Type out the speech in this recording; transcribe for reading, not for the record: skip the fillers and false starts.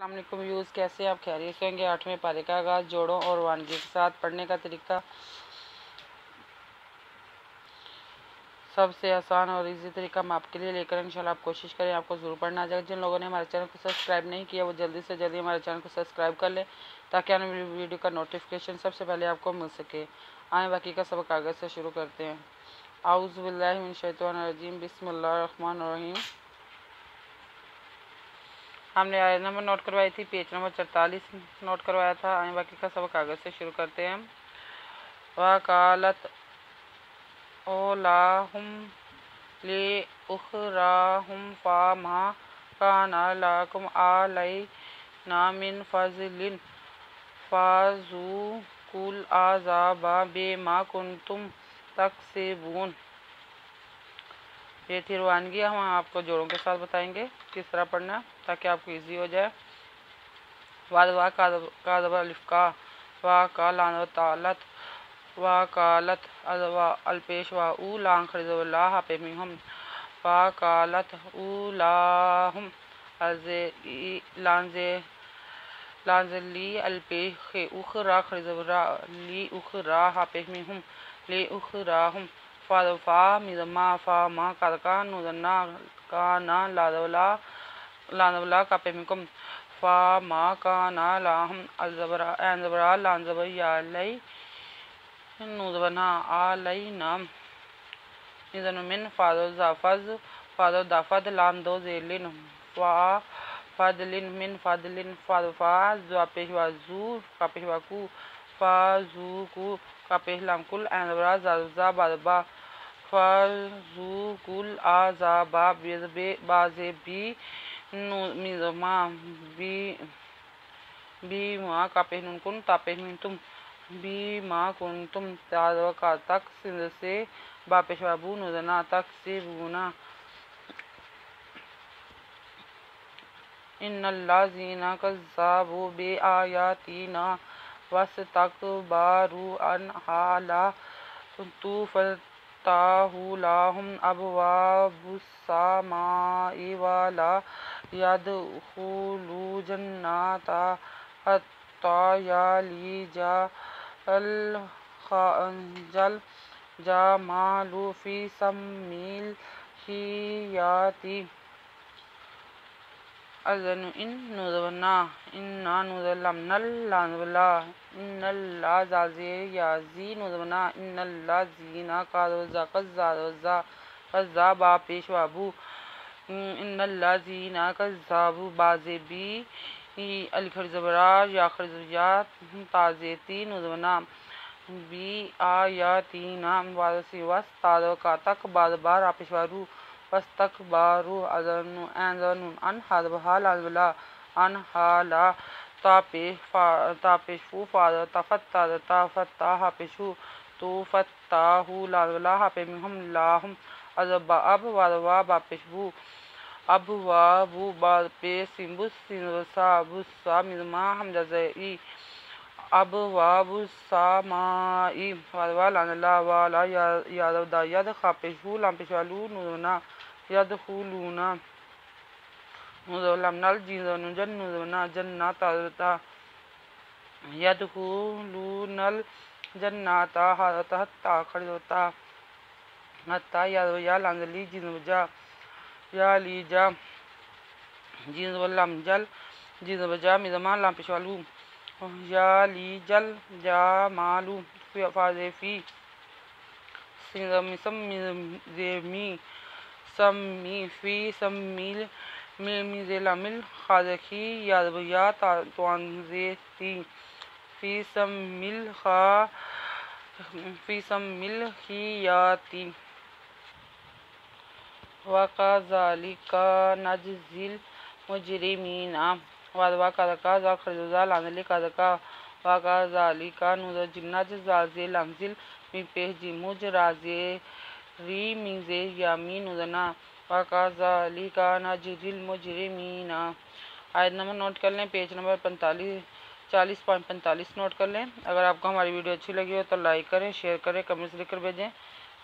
السلام علیکم ویوز، کیسے آپ خیریت سے ہوں گے؟ 8ویں پارے کا آغاز جوڑوں اور وانگی کے ساتھ پڑھنے کا طریقہ سب سے آسان اور ایزی طریقہ ہم آپ کے لیے لے کر انشاءاللہ آپ کوشش کریں آپ کو ضرور پڑھنا آ جائے. جن لوگوں نے ہمارے چینل کو سبسکرائب نہیں کیا وہ جلدی سے جلدی ہمارے چینل کو سبسکرائب کر لیں تاکہ آنے والی ویڈیو کا نوٹیفیکیشن سب سے پہلے آپ کو مل سکے. آئیں باقی کا سبق آگے سے شروع کرتے ہیں. اعوذ باللہ من الشیطان الرجیم، بسم اللہ الرحمن الرحیم. ہم نے آیت نمبر نوٹ کروائی تھی، پیج نمبر 44 نوٹ کروایا تھا. آئیں باقی کا سبق آگے سے شروع کرتے ہیں. وَقَالَتْ أُولَاهُمْ لِأُخْرَاهُمْ فَمَا كَانَ لَكُمْ عَلَيْنَا مِنْ فَضْلٍ فَذُوقُوا الْعَذَابَ بِمَا كُنْتُمْ تَكْسِبُونَ. یہ تھی روانگی. ہم آپ کو جوڑوں کے ساتھ بتائیں گے کس طرح پڑھنا تاکہ آپ کو ایزی ہو جائے. وَدْوَا کَذَبَ الْإِفْكَا وَقَالَ تَعَالَتْ وَقَالَتْ الْپیش وَأُو لَانْ خَرِزَ اللَّهَ پِمِهُمْ وَقَالَتْ أُولَاهُمْ لَانْزِلِي الْپیش أُخْرَى خَرِزَ لِي أُخْرَى پِمِهُمْ لِأُخْرَاهُمْ فَدَفَا مِزْمَا فَمَا كَذَكَا نُزَنَّا كَانَا لَانْزَبَلَا كَپِمِكُمْ فَمَا كَانَ لَهُمْ أَنْزَبَرَا لَانْزَبَ يَالَيْ نُزَبَنَا عَلَيْنَا نِزَنُ مِنْ فَادَوْ دَفَدْ لَانْدَوْ زِلِنْ فَادْلِنْ مِنْ فَادْلِنْ فَادَفَا زُوَپِشْ وَزُو كَپِشْ وَكُو فَزُوكُو كَپِشْ لَمْكُلْ أَنْزَبَرَا زَلْزَا بَادَبَا فَزُوكُوا الْعَذَابَ بَازِبِي مِزْمَا بِمَا كَپِشْ نُنْكُنْ تَپِشْ مِنْتُمْ بِمَا كُنْتُمْ تَعْدَوَ تَک سندھ سے باپش وابو نُزَنَا تک سے بونا. إِنَّ الَّذِينَ كَذَّبُوا بِآيَاتِنَا وَاسْتَكْبَرُوا عَنْهَا لَا تُفَتَّحُ لَهُمْ أَبْوَابُ السَّمَاءِ وَلَا يَدْخُلُوا جَنَّاتَ حَتَّى يَلِجَ الْجَمَلُ فِي سَمِّ الْخِيَاطِ. إِنَّا نُزَلْنَا اللَّانْزَلَ إِنَّ اللَّذِي يَزِي نُزَلْنَا إِنَّ الَّذِينَ كَذَّبُوا پیش وابو إِنَّ الَّذِينَ كَذَّبُوا بَازِبِي الْخَرِزَبَرَا یا خَرِزَبِيَات تَازِيَتِي نُزَلْنَا بِآيَاتِنَا وَاسْتَادَوْ تَک بَادَبَا پیش وارو وَاسْتَكْبَرُوا أَنْزَنُ أَنْحَدَبَهَا لَانْزَبَلَا أَنْحَالَا تَاپِشْفُ تَفَتَّحَ پِشُو تُفَتَّحُ لَانْزَبَلَا پِمِهُمْ لَهُمْ أَبْ وَدَوَا باپِشْبُو أَبْوَابُ بَسِمْبُسْ سِنْبُسَا بُسَّا مِزْمَا حَمْزَزَئِي أَبْوَابُ السَّمَاءِ وَدَوَا لَانْزَلَا وَلَا يَدْ خَپِشْفُ لَامْپِشْ وَالُو نُزَنَا يَدْخُلُونَ نُزَلَمْنَا الْجِنَّ نُزَنَا جَنَّاتَ يَدْخُلُونَ الْجَنَّاتَ حَتَّى خَرِزَتَا حَتَّى يَا لَانْزَلِي جِنْبَجَا يَالِجَا جِنْبَلَمْجَلْ جِنْبَجَا مِزْمَا لَامْپِشْ وَالُو يَالِجَلْ جَمَالُ فَازِفِي سَمِّي فِي سَمِّي مِزْلَمِ الْخَازَخِي يَادْبَيَا تُوَانْزِتِي فِي سَمِّ الْخِيَاطِ. وَكَذَلِكَ نَجْزِي الْمُجْرِمِينَ. وَدْوَا كَذَكَا ذَا خَرِزَ لَانْزَلِي كَذَكَا وَكَذَلِكَ نَجْزِي لَانْزِل مِپِش جِمُج رَازِرِي مِنْزِ یَامِی نُزَنَا وَكَذَلِكَ نَجْزِي الْمُجْرِمِينَ. آیت نمبر نوٹ کر لیں، پیج نمبر 40.45 نوٹ کر لیں. اگر آپ کو ہماری ویڈیو اچھی لگی ہو تو لائک کریں، شیئر کریں، کمنٹس لکھ کر بھیجیں